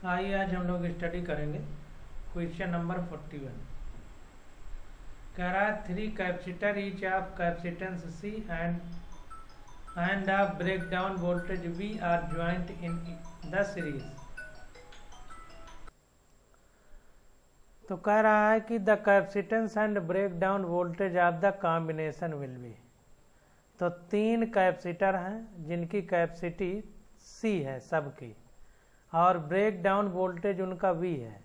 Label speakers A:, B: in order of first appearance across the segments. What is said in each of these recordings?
A: आइए आज हम लोग स्टडी करेंगे क्वेश्चन नंबर 41। कह रहा है 3 capacitor each of capacitance C and of breakdown voltage V are joined in the series। तो कह रहा है कि the capacitance and breakdown voltage of the combination will be. तो 3 कैपेसिटर हैं जिनकी कैपेसिटी C है सबकी, और ब्रेक डाउन वोल्टेज उनका V है।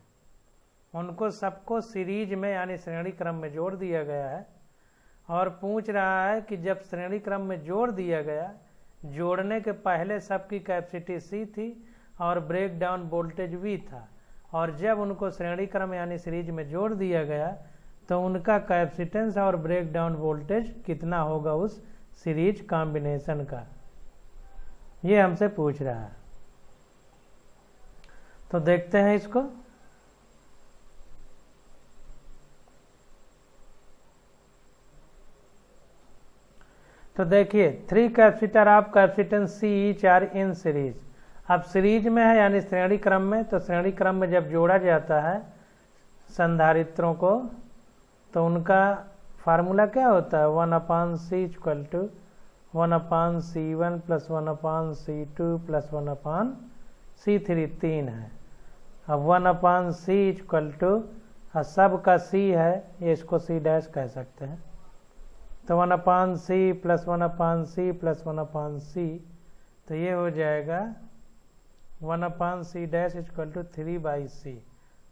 A: उनको सबको सीरीज में यानी श्रेणी क्रम में जोड़ दिया गया है और पूछ रहा है कि जब श्रेणी क्रम में जोड़ दिया गया, जोड़ने के पहले सबकी कैपेसिटी C थी और ब्रेक डाउन वोल्टेज V था, और जब उनको श्रेणी क्रम यानी सीरीज में जोड़ दिया गया तो उनका कैपेसिटेंस और ब्रेक डाउन वोल्टेज कितना होगा उस सीरीज कॉम्बिनेशन का, ये हमसे पूछ रहा है। तो देखते हैं इसको। तो देखिए 3 capacitor of capacitance C each are in series. अब सीरीज में है यानी श्रेणी क्रम में, तो श्रेणी क्रम में जब जोड़ा जाता है संधारित्रों को तो उनका फार्मूला क्या होता है, 1/C equal to 1/C1 plus 1/C2 plus 1/C3, 3 है। अब 1/C इक्वल टू सब का C है, ये इसको C डैश कह सकते हैं, तो 1/C plus 1/C plus 1/C, तो ये हो जाएगा 1/C dash equal to 3/C,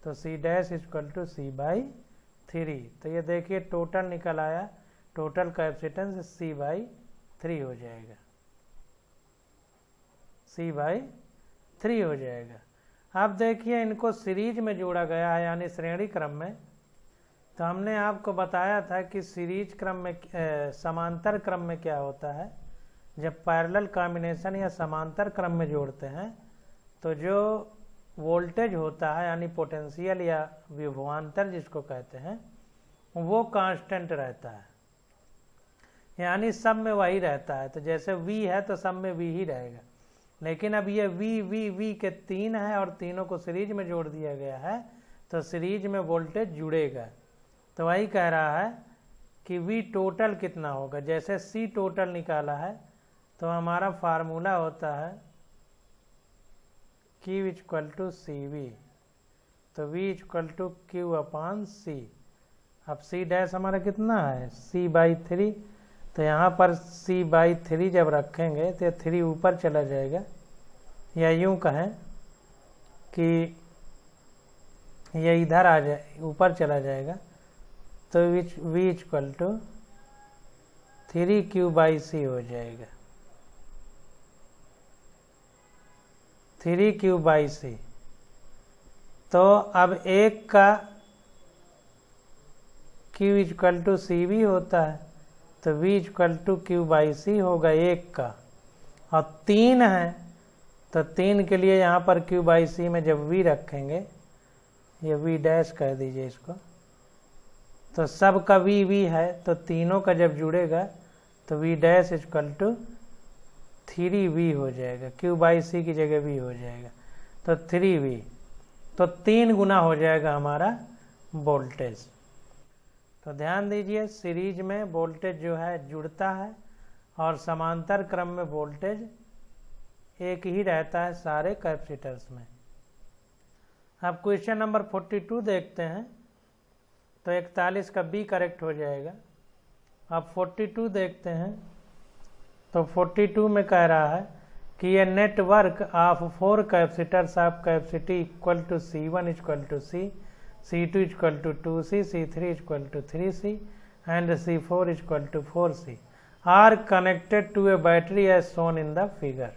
A: तो C dash equal to C/3। तो ये देखिए टोटल निकल आया, टोटल कैपेसिटेंस C/3 हो जाएगा, C/3 हो जाएगा। अब देखिए इनको सीरीज में जोड़ा गया है यानी श्रेणी क्रम में। तो हमने आपको बताया था कि सीरीज क्रम में समांतर क्रम में क्या होता है, जब पैरेलल कॉम्बिनेशन या समांतर क्रम में जोड़ते हैं तो जो वोल्टेज होता है यानी पोटेंशियल या विभवांतर जिसको कहते हैं वो कांस्टेंट रहता है, यानी सब में वही रहता है। तो जैसे V है तो सब में V ही रहेगा, लेकिन अब ये V के 3 है और तीनों को सीरीज में जोड़ दिया गया है तो सीरीज में वोल्टेज जुड़ेगा। तो वही कह रहा है कि V टोटल कितना होगा। जैसे C टोटल निकाला है तो हमारा फार्मूला होता है Q इक्वल टू CV, तो V इक्वल टू Q/C। अब C डैश हमारा कितना है, C/3, तो यहाँ पर C/3 जब रखेंगे तो 3 ऊपर चला जाएगा, या यूं कहें कि ये इधर आ जाए, ऊपर चला जाएगा, तो V इक्वल टू 3Q/C हो जाएगा, 3Q/C। तो अब एक का Q इक्वल टू CV होता है, तो V इक्वल टू Q/C होगा एक का, और 3 है तो 3 के लिए यहाँ पर Q/C में जब V रखेंगे, ये V डैश कह दीजिए इसको, तो सब का V है, तो तीनों का जब जुड़ेगा तो V dash equal to 3V हो जाएगा, Q/C की जगह V हो जाएगा, तो 3V, तो 3 गुना हो जाएगा हमारा वोल्टेज। तो ध्यान दीजिए सीरीज में वोल्टेज जो है जुड़ता है और समांतर क्रम में वोल्टेज एक ही रहता है सारे कैपेसिटर्स में। अब क्वेश्चन नंबर 42 देखते हैं, तो 41 का B करेक्ट हो जाएगा। अब 42 देखते हैं, तो 42 में कह रहा है कि ये network of 4 capacitors of capacity equal to C1 equal to C, C2 equal to 2C, C3 equal to 3C and C4 equal to 4C are connected to a battery as shown in the figure.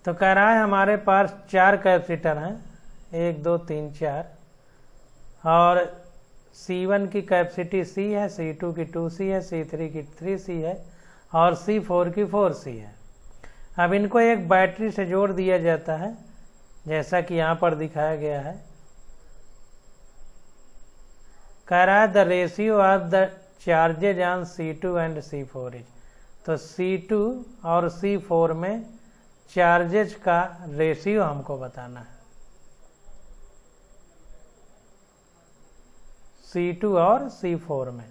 A: तो कह रहा है हमारे पास 4 capacitor हैं, 1 2 3 4, और C1 की capacity C है, C2 की 2C है, C3 की 3C है और C4 की 4C है। अब इनको एक बैटरी से जोड़ दिया जाता है जैसा कि यहाँ पर दिखाया गया है। कह रहा है the ratio of the charges on C2 and C4 is, तो C2 और C4 में चार्जेज का रेशियो हमको बताना है, C2 और C4 में।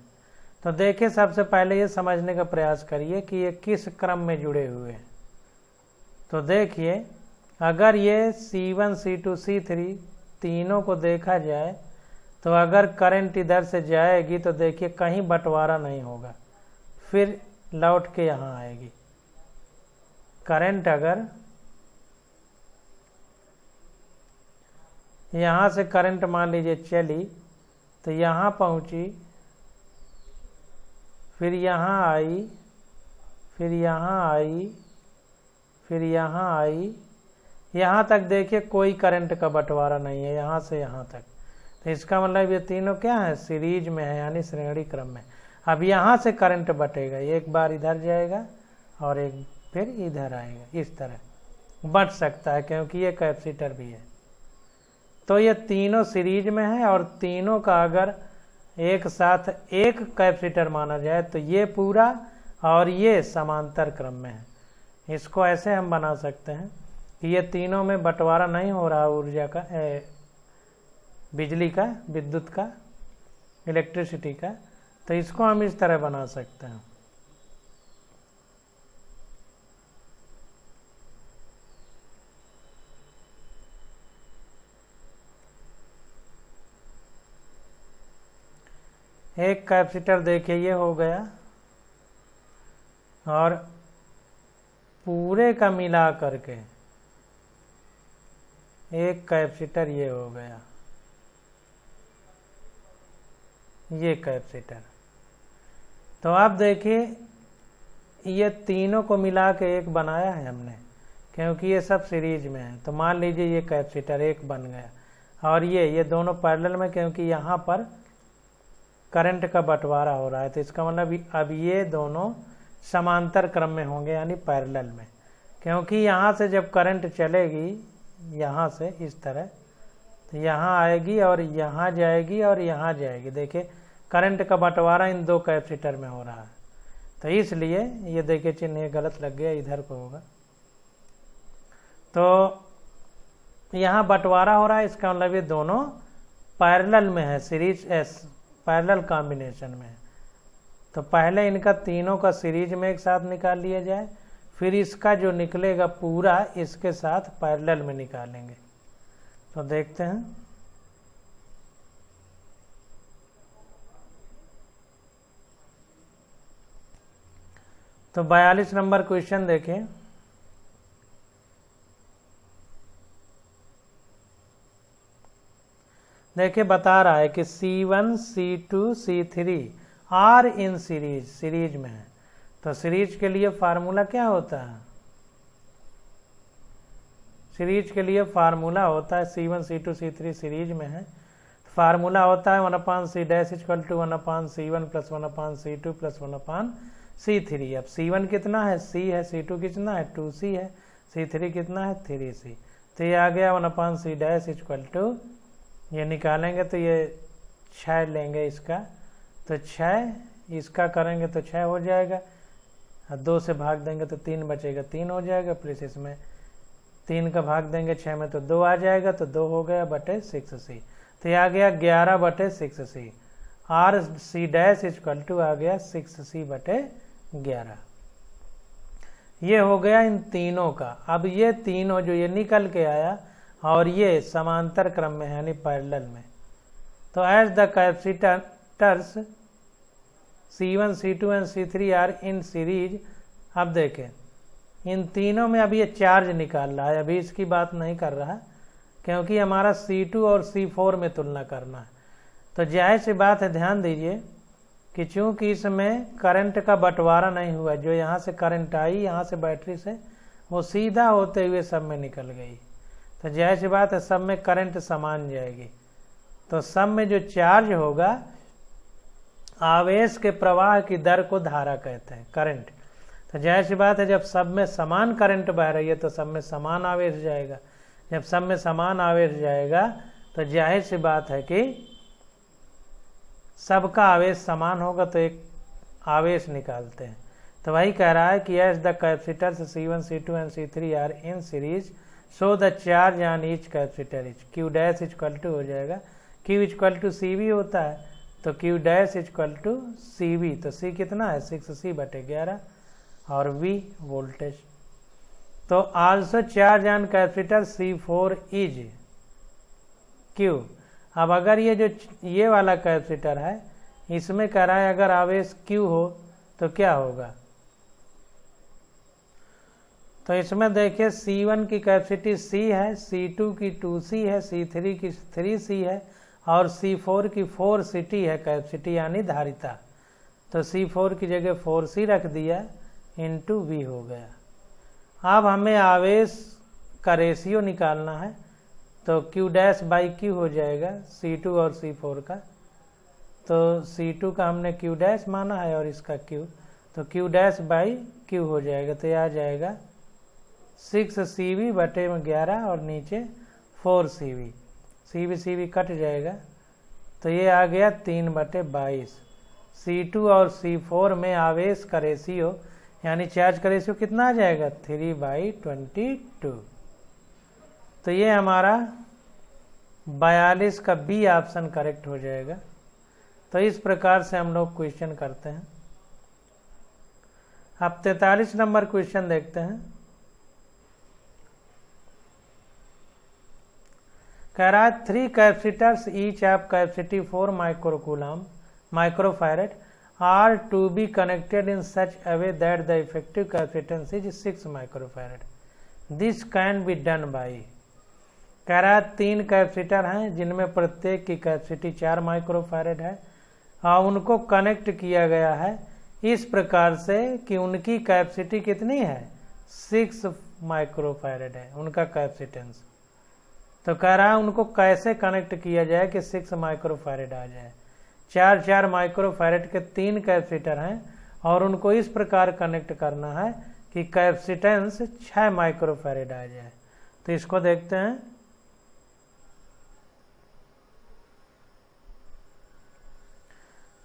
A: तो देखिए सबसे पहले ये समझने का प्रयास करिए कि ये किस क्रम में जुड़े हुए हैं। तो देखिए अगर ये C1 C2 C3 तीनों को देखा जाए तो अगर करंट इधर से जाएगी तो देखिए कहीं बंटवारा नहीं होगा, फिर लौट के यहाँ आएगी। करंट अगर यहाँ से करंट मान लीजिए चली तो यहाँ पहुँची, फिर यहाँ आई, फिर यहाँ आई, फिर यहाँ आई, यहाँ तक देखिए कोई करंट का बंटवारा नहीं है यहाँ से यहाँ तक। तो इसका मतलब ये तीनों क्या है, सीरीज में है यानी श्रेणी क्रम में। अब यहाँ से करंट बटेगा, एक बार इधर जाएगा और एक फिर इधर आएगा, इस तरह बट सकता है क्योंकि ये कैपेसिटर भी है। तो ये तीनों सीरीज में है और तीनों का अगर एक साथ एक कैपेसिटर माना जाए तो ये पूरा और ये समांतर क्रम में है। इसको ऐसे हम बना सकते हैं कि ये तीनों में बंटवारा नहीं हो रहा ऊर्जा का, बिजली का, विद्युत का, इलेक्ट्रिसिटी का। तो इसको हम इस तरह बना सकते हैं। एक कैपेसिटर देखिए ये हो गया और पूरे का मिला करके एक कैपेसिटर ये हो गया, ये कैपेसिटर। तो आप देखिए ये तीनों को मिला के एक बनाया है हमने क्योंकि ये सब सीरीज में है। तो मान लीजिए ये कैपेसिटर एक बन गया और ये दोनों पैरेलल में, क्योंकि यहाँ पर करंट का बंटवारा हो रहा है। तो इसका मतलब अब ये दोनों समांतर क्रम में होंगे यानी पैरेलल में, क्योंकि यहाँ से जब करंट चलेगी यहाँ से इस तरह तो यहाँ आएगी और यहाँ जाएगी और यहाँ जाएगी। देखिए करंट का बंटवारा इन दो कैपेसिटर में हो रहा है। तो इसलिए ये देखिए चिन्ह गलत लग गया, इधर को होगा। तो यहाँ बंटवारा हो रहा है, इसका मतलब ये दोनों पैरेलल में है, सीरीज पैरेलल कॉम्बिनेशन में। तो पहले इनका तीनों का सीरीज में एक साथ निकाल लिया जाए, फिर इसका जो निकलेगा पूरा इसके साथ पैरेलल में निकालेंगे। तो देखते हैं। तो 42 नंबर क्वेश्चन देखें। देखिए बता रहा है कि C1 C2 C3 are in series, series में है। तो सीरीज के लिए फार्मूला क्या होता है, सीरीज के लिए फार्मूला होता है C1 C2 C3 सीरीज में है। फार्मूला होता है 1/c dash equal to 1/c1 plus 1/c2 plus 1/c3। अब C1 कितना है, C है, C2 कितना है, 2C है, C3 कितना है, 3C। तो ये आ गया 1/c डैश इक्वल टू, ये निकालेंगे तो ये 6 लेंगे इसका, तो 6 इसका करेंगे तो 6 हो जाएगा, 2 से भाग देंगे तो 3 बचेगा, 3 हो जाएगा, प्लस इसमें 3 का भाग देंगे 6 में तो 2 आ जाएगा, तो 2 हो गया बटे 6C। तो ये आ गया 11 बटे 6C। R C dash equal to आ गया 6C बटे 11। ये हो गया इन तीनों का। अब ये तीनों जो ये निकल के आया और ये समांतर क्रम में है यानी पैरेलल में। तो as the capacitors C1 C2 and C3 are in series. अब देखें इन तीनों में अभी ये चार्ज निकाल रहा है, अभी इसकी बात नहीं कर रहा क्योंकि हमारा C2 और C4 में तुलना करना है। तो जाहिर सी बात है, ध्यान दीजिए कि चूंकि इसमें करंट का बंटवारा नहीं हुआ, जो यहाँ से करंट आई यहाँ से बैटरी से वो सीधा होते हुए सब में निकल गई। तो जाहिर सी बात है सब में करंट समान जाएगी। तो सब में जो चार्ज होगा, आवेश के प्रवाह की दर को धारा कहते हैं, करंट। तो जाहिर सी बात है जब सब में समान करंट बह रही है तो सब में समान आवेश जाएगा। जब सब में समान आवेश जाएगा तो जाहिर सी बात है कि सबका आवेश समान होगा, तो एक आवेश निकालते हैं। तो वही कह रहा है कि as the capacitors C1, C2 and C3 are in series so the charge on each capacitor is Q dash equal to हो जाएगा, Q इक्वल टू CV होता है, तो Q dash equal to CV, तो C कितना है 6C/11 और V voltage. तो also charge on capacitor C4 is Q। अब अगर ये वाला कैपेसिटर है, इसमें कह रहा है अगर आवेश Q हो तो क्या होगा, तो इसमें देखिए C1 की कैपेसिटी C है, C2 की 2C है, C3 की 3C है और C4 की 4CT है कैपेसिटी यानी धारिता। तो C4 की जगह 4C रख दिया इंटू V हो गया। अब हमें आवेश का रेशियो निकालना है, तो Q डैश बाई Q हो जाएगा C2 और C4 का, तो C2 का हमने Q डैश माना है और इसका Q, तो Q डैश बाई Q हो जाएगा, तो यह आ जाएगा 6CV/11 और नीचे 4CV, CV कट जाएगा, तो ये आ गया 3/22। C2 और C4 में आवेश का रेशियो यानी चार्ज का रेशियो कितना आ जाएगा 3/22। तो ये हमारा 42 का बी ऑप्शन करेक्ट हो जाएगा। तो इस प्रकार से हम लोग क्वेश्चन करते हैं। अब 43 नंबर क्वेश्चन देखते हैं। कह रहा है 3 capacitors each of capacity 4 microfarad are to be connected in such a way that the effective capacitance is 6 microfarad. This can be done by. कह रहा है 3 कैपेसिटर हैं जिनमें प्रत्येक की कैपेसिटी 4 माइक्रोफैरड है और उनको कनेक्ट किया गया है इस प्रकार से कि उनकी कैपेसिटी कितनी है 6 माइक्रोफैरड है उनका कैपेसिटेंस। तो कह रहा है उनको कैसे कनेक्ट किया जाए कि 6 माइक्रोफैरड आ जाए। 4 माइक्रोफैरड के 3 कैपेसिटर हैं और उनको इस प्रकार कनेक्ट करना है कि कैपेसिटेंस 6 माइक्रोफैरड आ जाए। तो इसको देखते हैं।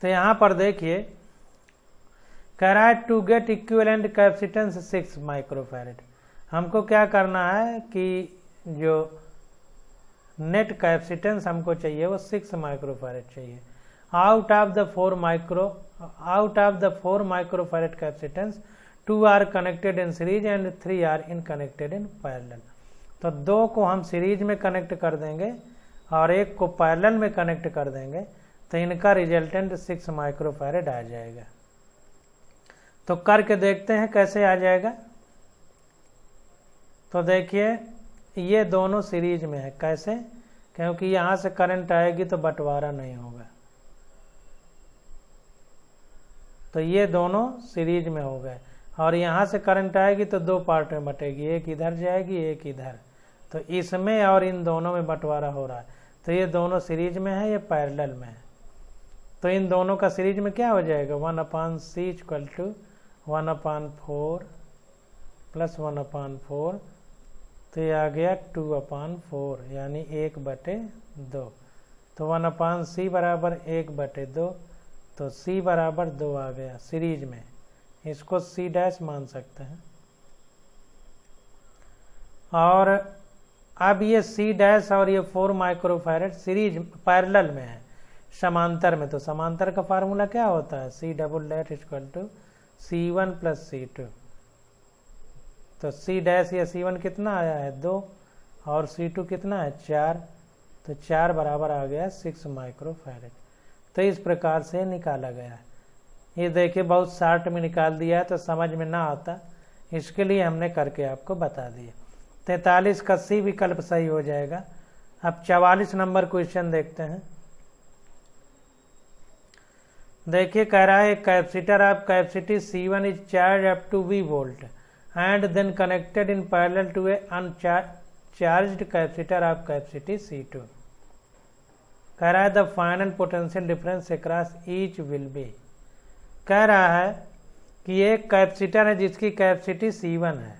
A: तो यहां पर देखिए कह रहा है to get equivalent capacitance 6 microfarad. हमको क्या करना है कि जो नेट कैपेसिटेंस हमको चाहिए वो 6 माइक्रोफैरड चाहिए। Out of the 4 microfarad capacitance 2 are connected in series and 3 are in connected in parallel. तो 2 को हम सीरीज में कनेक्ट कर देंगे और 1 को पैरेलल में कनेक्ट कर देंगे, तो इनका रिजल्टेंट 6 माइक्रोफैरड आ जाएगा। तो करके देखते हैं कैसे आ जाएगा। तो देखिए ये दोनों सीरीज में है। कैसे? क्योंकि यहां से करंट आएगी तो बंटवारा नहीं होगा, तो ये दोनों सीरीज में हो गए और यहां से करंट आएगी तो 2 पार्ट में बटेगी, एक इधर जाएगी एक इधर। तो इसमें और इन दोनों में बंटवारा हो रहा है। तो ये दोनों सीरीज में है, ये पैरेलल में है। तो इन दोनों का सीरीज में क्या हो जाएगा 1/C = 1/4 + 1/4, तो ये आ गया 2/4 यानी 1/2। तो 1/C बराबर 1/2, तो C बराबर 2 आ गया सीरीज में। इसको C डैश मान सकते हैं। और अब ये C डैश और ये 4 माइक्रोफैरड सीरीज पैरेलल में है, समांतर में। तो समांतर का फार्मूला क्या होता है C = C1 + C2। तो C डैश या C1 कितना आया है 2 और C2 कितना है 4, तो 4 बराबर आ गया 6 माइक्रोफैरड। तो इस प्रकार से निकाला गया है। ये देखिए बहुत शार्ट में निकाल दिया है, तो समझ में ना आता, इसके लिए हमने करके आपको बता दिया। 43 का C विकल्प सही हो जाएगा। अब 44 नंबर क्वेश्चन देखते हैं। देखिए कह रहा है capacitor of capacity C1 is charge up to V volt and then connected in parallel to a uncharged capacitor of capacity C2। कह रहा है the final potential difference across each will be। कह रहा है कि एक कैपेसिटर है जिसकी कैपेसिटी C1 है,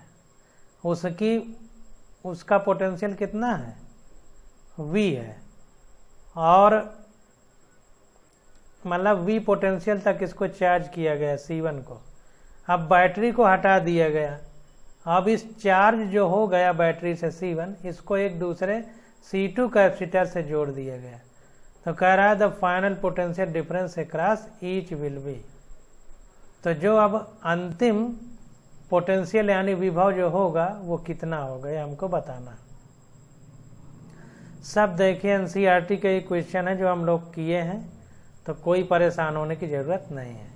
A: उसका पोटेंशियल कितना है V है, और मतलब V पोटेंशियल तक इसको चार्ज किया गया C1 को। अब बैटरी को हटा दिया गया, अब इस चार्ज जो हो गया बैटरी से C1, इसको एक दूसरे C2 कैपेसिटर से जोड़ दिया गया। तो कह रहा है the final potential difference across each will be. तो जो अब अंतिम पोटेंशियल यानी विभव जो होगा वो कितना होगा, ये हमको बताना। सब देखिए एनसीईआरटी के ये क्वेश्चन है जो हम लोग किए हैं, तो कोई परेशान होने की जरूरत नहीं है।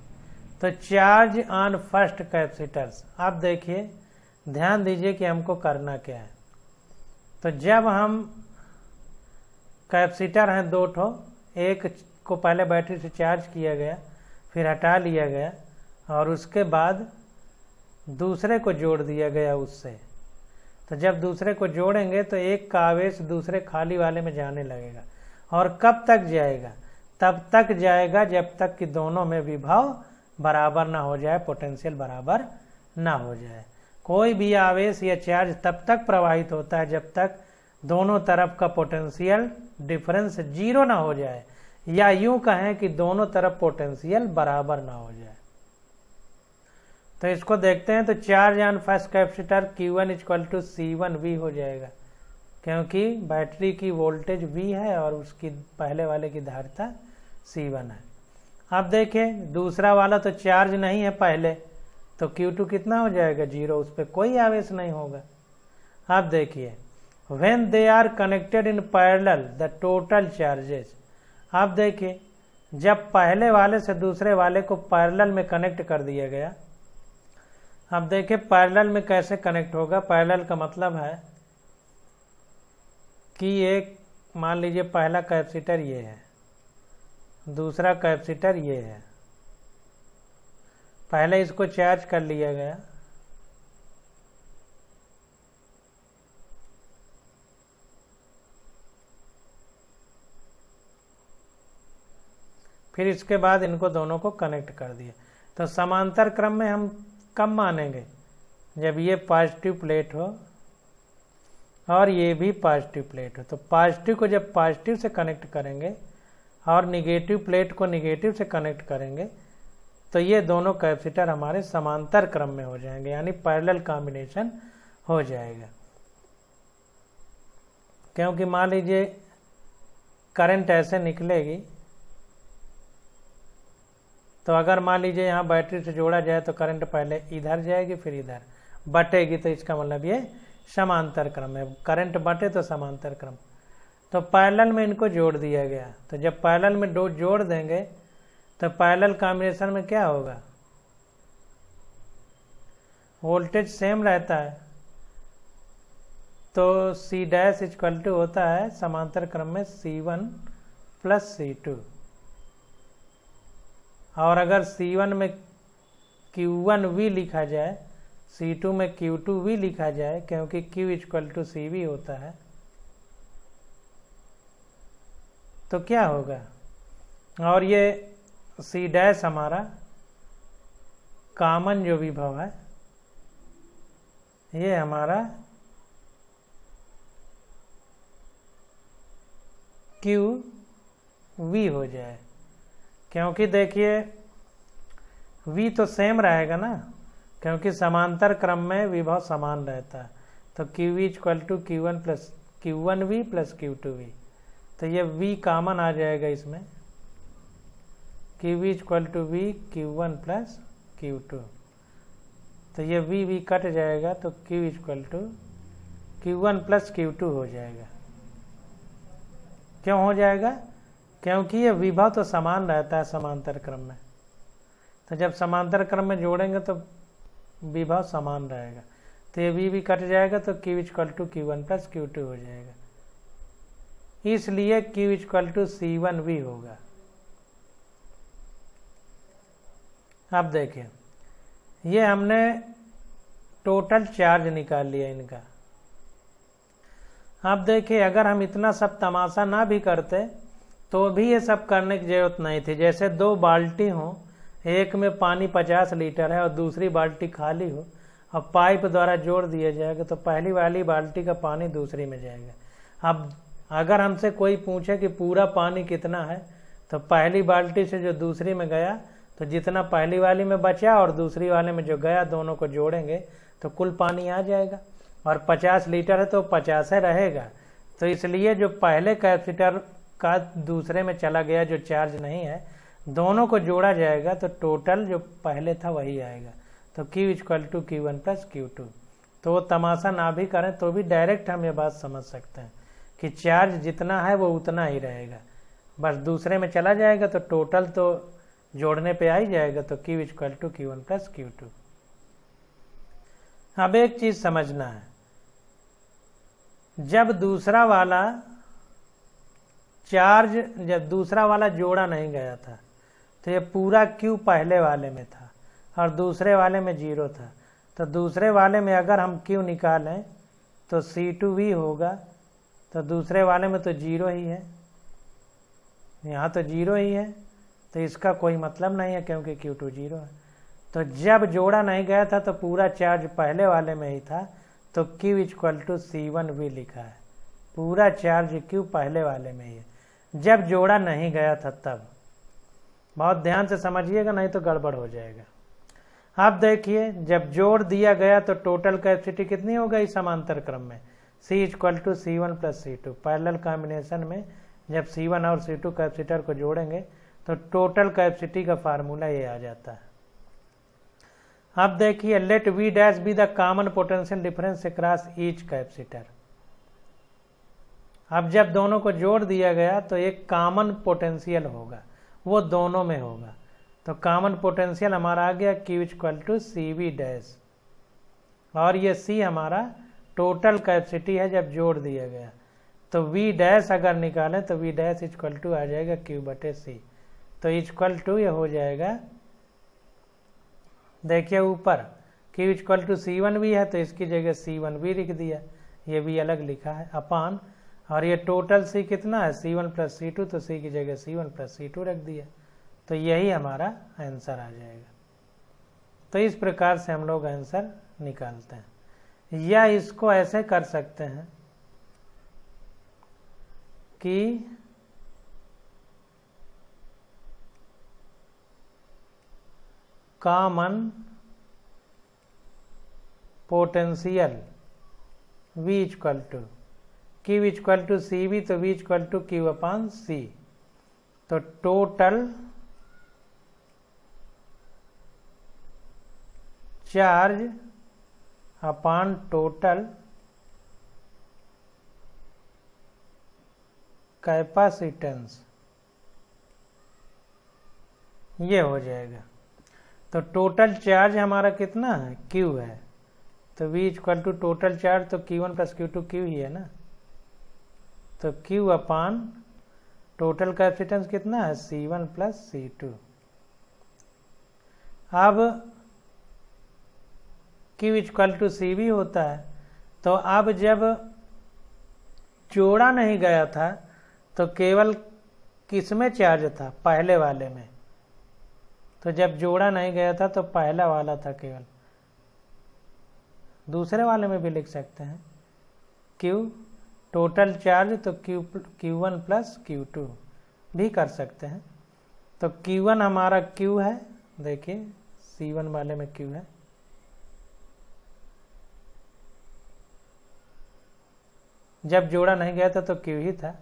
A: तो चार्ज ऑन फर्स्ट कैपेसिटर्स, आप देखिए ध्यान दीजिए कि हमको करना क्या है। तो जब हम कैपेसिटर हैं दो ठो, एक को पहले बैटरी से चार्ज किया गया, फिर हटा लिया गया, और उसके बाद दूसरे को जोड़ दिया गया उससे। तो जब दूसरे को जोड़ेंगे तो एक का आवेश दूसरे खाली वाले में जाने लगेगा, और कब तक जाएगा, तब तक जाएगा जब तक कि दोनों में विभव बराबर ना हो जाए, पोटेंशियल बराबर ना हो जाए। कोई भी आवेश या चार्ज तब तक प्रवाहित होता है जब तक दोनों तरफ का पोटेंशियल डिफरेंस 0 ना हो जाए, या यूं कहें कि दोनों तरफ पोटेंशियल बराबर ना हो जाए। तो इसको देखते हैं। तो charge on first capacitor Q1 = C1V हो जाएगा, क्योंकि बैटरी की वोल्टेज V है और उसकी पहले वाले की धारिता C1 है। अब देखिए दूसरा वाला तो चार्ज नहीं है पहले, तो Q2 कितना हो जाएगा, 0, उस पर कोई आवेश नहीं होगा। अब देखिए when they are connected in parallel the total charges, अब देखिए जब पहले वाले से दूसरे वाले को पैरेलल में कनेक्ट कर दिया गया। अब देखिए पैरेलल में कैसे कनेक्ट होगा। पैरेलल का मतलब है कि एक मान लीजिए पहला कैपेसिटर ये है, दूसरा कैपेसिटर ये है, पहले इसको चार्ज कर लिया गया, फिर इसके बाद इनको दोनों को कनेक्ट कर दिया। तो समांतर क्रम में हम कब मानेंगे, जब ये पॉजिटिव प्लेट हो और ये भी पॉजिटिव प्लेट हो। तो पॉजिटिव को जब पॉजिटिव से कनेक्ट करेंगे और निगेटिव प्लेट को निगेटिव से कनेक्ट करेंगे, तो ये दोनों कैपेसिटर हमारे समांतर क्रम में हो जाएंगे, यानी पैरेलल कॉम्बिनेशन हो जाएगा। क्योंकि मान लीजिए करंट ऐसे निकलेगी, तो अगर मान लीजिए यहाँ बैटरी से जोड़ा जाए तो करंट पहले इधर जाएगी फिर इधर बटेगी, तो इसका मतलब ये समांतर क्रम है। करंट बटे तो समांतर क्रम। तो पैरेलल में इनको जोड़ दिया गया। तो जब पैरेलल में दो जोड़ देंगे तो पैरेलल कॉम्बिनेशन में क्या होगा, वोल्टेज सेम रहता है, तो C' होता है समांतर क्रम में C1 + C2। और अगर C1 में Q1V लिखा जाए, C2 में Q2V लिखा जाए, क्योंकि Q = CV होता है, तो क्या होगा, और ये C' हमारा कॉमन जो विभव है, ये हमारा QV हो जाए। क्योंकि देखिए V तो सेम रहेगा ना, क्योंकि समांतर क्रम में विभव समान रहता है। तो QV = Q1V + Q2V। तो ये V कॉमन आ जाएगा इसमें, QV = V Q1 + Q2। तो ये V कट जाएगा, तो Q = Q1 + Q2 हो जाएगा। क्यों हो जाएगा, क्योंकि ये विभव तो समान रहता है समांतर क्रम में। तो जब समांतर क्रम में जोड़ेंगे तो विभव समान रहेगा, तो ये V कट जाएगा, तो Q = Q1 + Q2 हो जाएगा। इसलिए Q = C1V होगा। अब देखिए ये हमने टोटल चार्ज निकाल लिया इनका। अब देखिए अगर हम इतना सब तमाशा ना भी करते तो भी ये सब करने की जरूरत नहीं थी। जैसे 2 बाल्टी हो, एक में पानी 50 लीटर है और दूसरी बाल्टी खाली हो, अब पाइप द्वारा जोड़ दिया जाएगा तो पहली वाली बाल्टी का पानी दूसरी में जाएगा। अब अगर हमसे कोई पूछे कि पूरा पानी कितना है, तो पहली बाल्टी से जो दूसरी में गया तो जितना पहली वाली में बचा और दूसरी वाले में जो गया दोनों को जोड़ेंगे तो कुल पानी आ जाएगा। और 50 लीटर है तो 50 रहेगा। तो इसलिए जो पहले कैपेसिटर का दूसरे में चला गया जो चार्ज नहीं है, दोनों को जोड़ा जाएगा तो टोटल जो पहले था वही आएगा। तो Q equal to Q1 plus Q2। तो वो तमाशा ना भी करें तो भी डायरेक्ट हम ये बात समझ सकते हैं कि चार्ज जितना है वो उतना ही रहेगा, बस दूसरे में चला जाएगा तो टोटल तो जोड़ने पे आ ही जाएगा। तो Q equal to Q1 plus Q2। अब एक चीज समझना है, जब दूसरा वाला जोड़ा नहीं गया था तो ये पूरा Q पहले वाले में था और दूसरे वाले में 0 था। तो दूसरे वाले में अगर हम Q निकालें तो C2V होगा, तो दूसरे वाले में तो 0 ही है, यहाँ तो 0 ही है, तो इसका कोई मतलब नहीं है क्योंकि Q2 0 है। तो जब जोड़ा नहीं गया था तो पूरा चार्ज पहले वाले में ही था, तो Q इक्वल टू C1V लिखा है। पूरा चार्ज Q पहले वाले में ही है, जब जोड़ा नहीं गया था तब। बहुत ध्यान से समझिएगा नहीं तो गड़बड़ हो जाएगा। अब देखिए जब जोड़ दिया गया तो टोटल कैपेसिटी कितनी हो गई समांतर क्रम में, C equal to C1 plus C2। Parallel combination में जब C1 और C2 कैपेसिटर को जोड़ेंगे तो टोटल कैपेसिटी का फार्मूला ये आ जाता है। अब देखिए let V dash be the common potential difference across each capacitor. अब जब दोनों को जोड़ दिया गया तो एक कॉमन पोटेंशियल होगा, वो दोनों में होगा। तो कॉमन पोटेंशियल हमारा आ गया Q equal to CV dash, और ये C हमारा टोटल कैपेसिटी है जब जोड़ दिया गया। तो V डैश अगर निकालें तो V डैश इक्वल टू आ जाएगा Q/C। तो इक्वल टू ये हो जाएगा, देखिए ऊपर Q इक्वल टू C1V है तो इसकी जगह C1V लिख दिया, ये भी अलग लिखा है अपान, और ये टोटल C कितना है C1 प्लस C2, तो C की जगह C1 प्लस C2 रख दिया। तो यही हमारा आंसर आ जाएगा। तो इस प्रकार से हम लोग आंसर निकालते हैं, या इसको ऐसे कर सकते हैं कि common potential V equal to Q equal to CV, तो V equal to Q upon C। तो total charge upon total capacitance, ये हो जाएगा। तो टोटल चार्ज हमारा कितना है Q है, तो V equal to total charge तो Q1 प्लस Q2 Q ही है ना, तो Q अपान टोटल कैपेसिटेंस कितना है C1 प्लस C2। अब Q इक्वल टू CV होता है, तो अब जब जोड़ा नहीं गया था तो केवल किसमें चार्ज था, पहले वाले में। तो जब जोड़ा नहीं गया था तो पहला वाला था केवल, दूसरे वाले में भी लिख सकते हैं Q टोटल चार्ज, तो Q1 प्लस Q2 भी कर सकते हैं। तो Q1 हमारा Q है, देखिए C1 वाले में Q है, जब जोड़ा नहीं गया था तो Q ही था।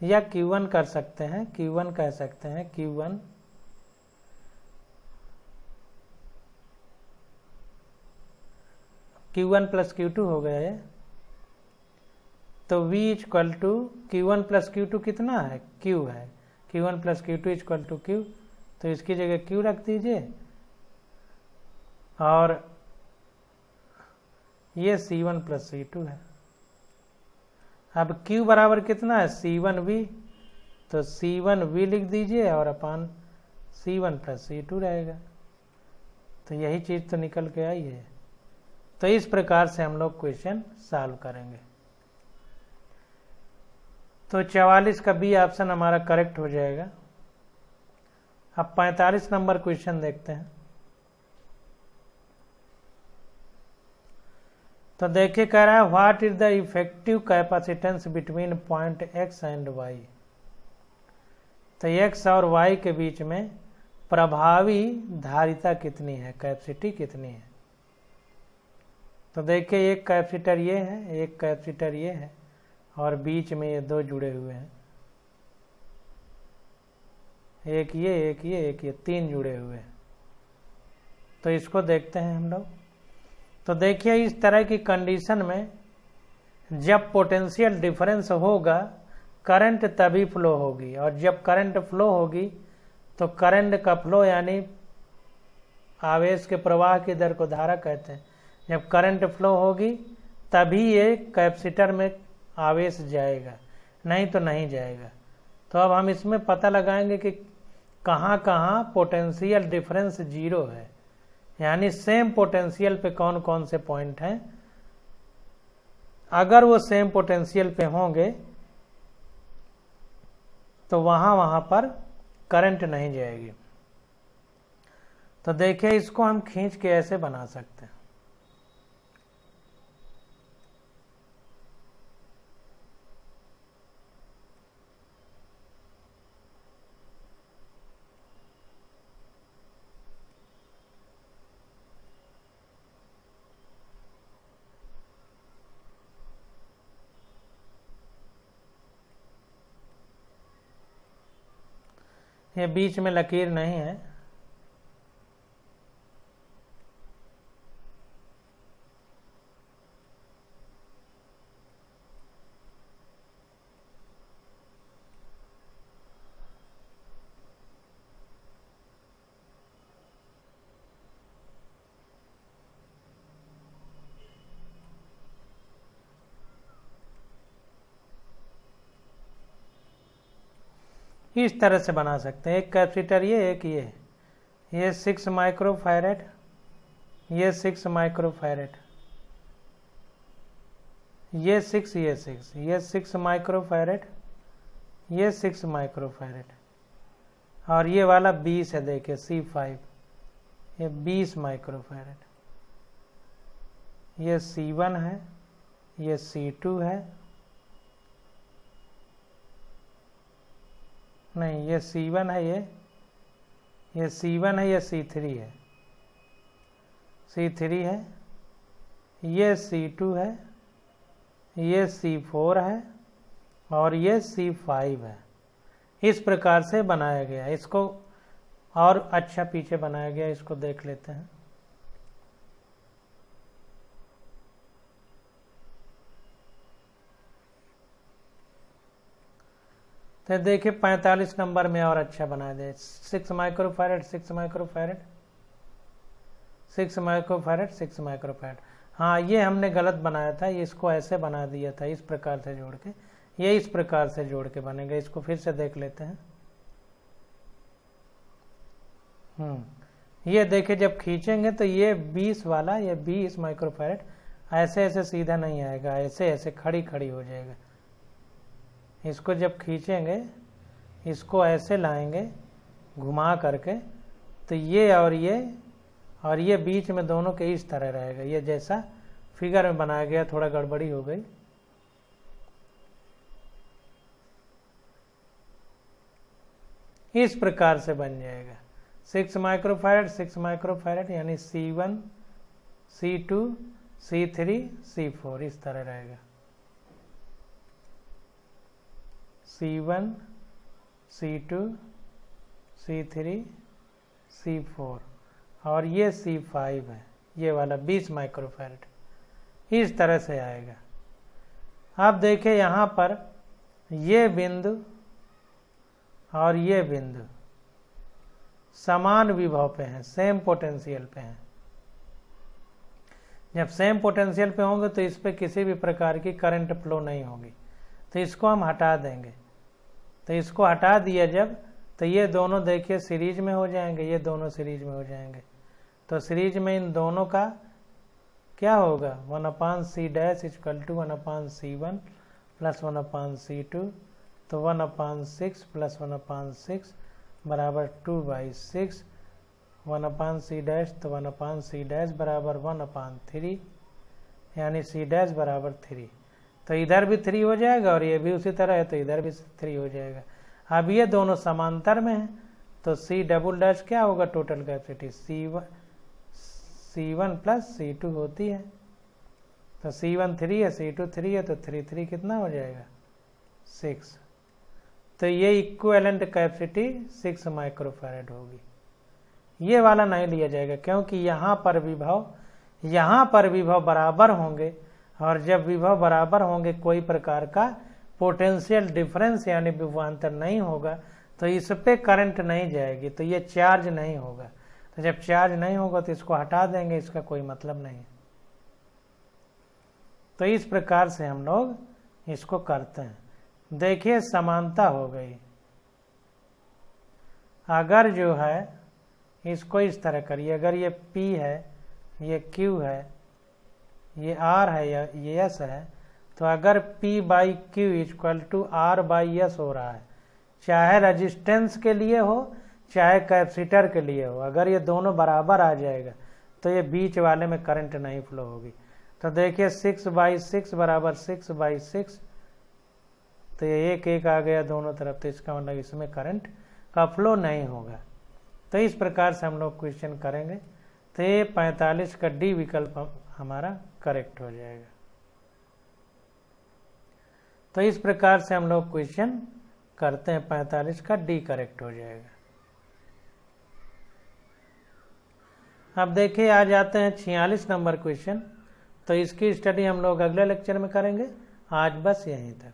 A: या Q1 कर सकते हैं, Q1 कह सकते हैं, Q1 प्लस Q2 हो गया है। तो V equal to Q1 plus Q2 कितना है, Q है, Q1 plus Q2 equal to Q, तो इसकी जगह Q रख दीजिए, और ये C1 प्लस C2 है। अब Q बराबर कितना है C1V, तो C1V लिख दीजिए और अपान C1 प्लस C2 रहेगा। तो यही चीज तो निकल के आई है। तो इस प्रकार से हम लोग क्वेश्चन सॉल्व करेंगे। तो 44 का बी ऑप्शन हमारा करेक्ट हो जाएगा। अब 45 नंबर क्वेश्चन देखते हैं। तो देखिए कह रहा है what is the effective capacitance between point X and Y। तो x और y के बीच में प्रभावी धारिता कितनी है, कैपेसिटी कितनी है। तो देखिए एक कैपेसिटर ये है, एक कैपेसिटर ये है, और बीच में ये दो जुड़े हुए हैं, एक ये एक ये एक ये, तीन जुड़े हुए हैं। तो इसको देखते हैं हम लोग। तो देखिए इस तरह की कंडीशन में जब पोटेंशियल डिफरेंस होगा करंट तभी फ्लो होगी, और जब करंट फ्लो होगी तो करंट का फ्लो यानी आवेश के प्रवाह की दर को धारा कहते हैं। जब करंट फ्लो होगी तभी ये कैपेसिटर में आवेश जाएगा, नहीं तो नहीं जाएगा। तो अब हम इसमें पता लगाएंगे कि कहाँ कहाँ पोटेंशियल डिफरेंस जीरो है, यानी सेम पोटेंशियल पे कौन कौन से पॉइंट हैं। अगर वो सेम पोटेंशियल पे होंगे तो वहाँ पर करंट नहीं जाएगी। तो देखिए इसको हम खींच के ऐसे बना सकते हैं। ये बीच में लकीर नहीं है, इस तरह से बना सकते हैं। एक कैपेसिटर ये, एक ये 6 माइक्रोफैरेड, ये 6 माइक्रोफैरेड, ये 6 ये 6 माइक्रोफैरेड, ये 6 माइक्रोफैरेड, और ये वाला 20 है, देखिए C5, ये 20 माइक्रोफैरेड, ये C1 है, ये C2 है, नहीं ये C1 है, ये C1 है, ये C3 है, C3 है, ये C2 है, ये C4 है, और ये C5 है। इस प्रकार से बनाया गया। इसको और अच्छा पीछे बनाया गया, इसको देख लेते हैं। तो देखिए 45 नंबर में और अच्छा बना दे। 6 माइक्रोफैरेड, 6 माइक्रोफैरेड, 6 माइक्रोफैरेड, 6 माइक्रोफैरेड। हाँ ये हमने गलत बनाया था, ये इसको ऐसे बना दिया था, इस प्रकार से जोड़ के। ये इस प्रकार से जोड़ के बनेगा। इसको फिर से देख लेते हैं। ये देखिए जब खींचेंगे तो ये 20 वाला, ये 20 माइक्रोफैरेड ऐसे ऐसे सीधा नहीं आएगा, ऐसे ऐसे खड़ी खड़ी हो जाएगा। इसको जब खींचेंगे, इसको ऐसे लाएंगे घुमा करके, तो ये और ये बीच में दोनों के इस तरह रहेगा। ये जैसा फिगर में बनाया गया, थोड़ा गड़बड़ी हो गई। इस प्रकार से बन जाएगा 6 माइक्रोफैरेड, 6 माइक्रोफैरेड, यानी C1, C2, C3, C4 इस तरह रहेगा। C1, C2, C3, C4, और ये C5 है, ये वाला 20 माइक्रोफैरेड। इस तरह से आएगा। आप देखें यहाँ पर ये बिंदु और ये बिंदु समान विभव पे हैं, सेम पोटेंशियल पे हैं। जब सेम पोटेंशियल पे होंगे तो इस पे किसी भी प्रकार की करंट फ्लो नहीं होगी। तो इसको हम हटा देंगे। तो इसको हटा दिया जब, तो ये दोनों देखिए सीरीज में हो जाएंगे, ये दोनों सीरीज में हो जाएंगे। तो सीरीज में इन दोनों का क्या होगा, 1/c dash equal to 1/c1 plus 1/c2, तो 1/6 प्लस 1/6 बराबर 2/6, 1/c डैश, तो 1/c डैश बराबर 1/3, यानी c डैश बराबर 3। तो इधर भी 3 हो जाएगा और ये भी उसी तरह है, तो इधर भी 3 हो जाएगा। अब ये दोनों समांतर में हैं, तो C डबल डैश क्या होगा, total capacity C1 plus C2 होती है। तो C1 3 है, C2 3 है, तो 3 3 कितना हो जाएगा 6। तो ये इक्विवेलेंट कैपेसिटी 6 माइक्रोफैराड होगी। ये वाला नहीं लिया जाएगा क्योंकि यहाँ पर विभव बराबर होंगे, और जब विभव बराबर होंगे कोई प्रकार का पोटेंशियल डिफरेंस यानी विभवांतर नहीं होगा, तो इस पे करंट नहीं जाएगी, तो ये चार्ज नहीं होगा। तो जब चार्ज नहीं होगा तो इसको हटा देंगे, इसका कोई मतलब नहीं। तो इस प्रकार से हम लोग इसको करते हैं। देखिए समानता हो गई। अगर जो है इसको इस तरह करिए, अगर ये P है, ये Q है, ये R है या ये S है, तो अगर P by Q equal to R by S हो रहा है, चाहे रेजिस्टेंस के लिए हो चाहे कैपेसिटर के लिए हो, अगर ये दोनों बराबर आ जाएगा तो ये बीच वाले में करंट नहीं फ्लो होगी। तो देखिए 6/6 बराबर 6/6, तो ये 1 आ गया दोनों तरफ, तो इसका मतलब इसमें करंट का फ्लो नहीं होगा। तो इस प्रकार से हम लोग क्वेश्चन करेंगे, तो ये 45 का डी विकल्प हमारा करेक्ट हो जाएगा। तो इस प्रकार से हम लोग क्वेश्चन करते हैं, 45 का डी करेक्ट हो जाएगा। अब देखिए आ जाते हैं 46 नंबर क्वेश्चन। तो इसकी स्टडी हम लोग अगले लेक्चर में करेंगे। आज बस यहीं तक।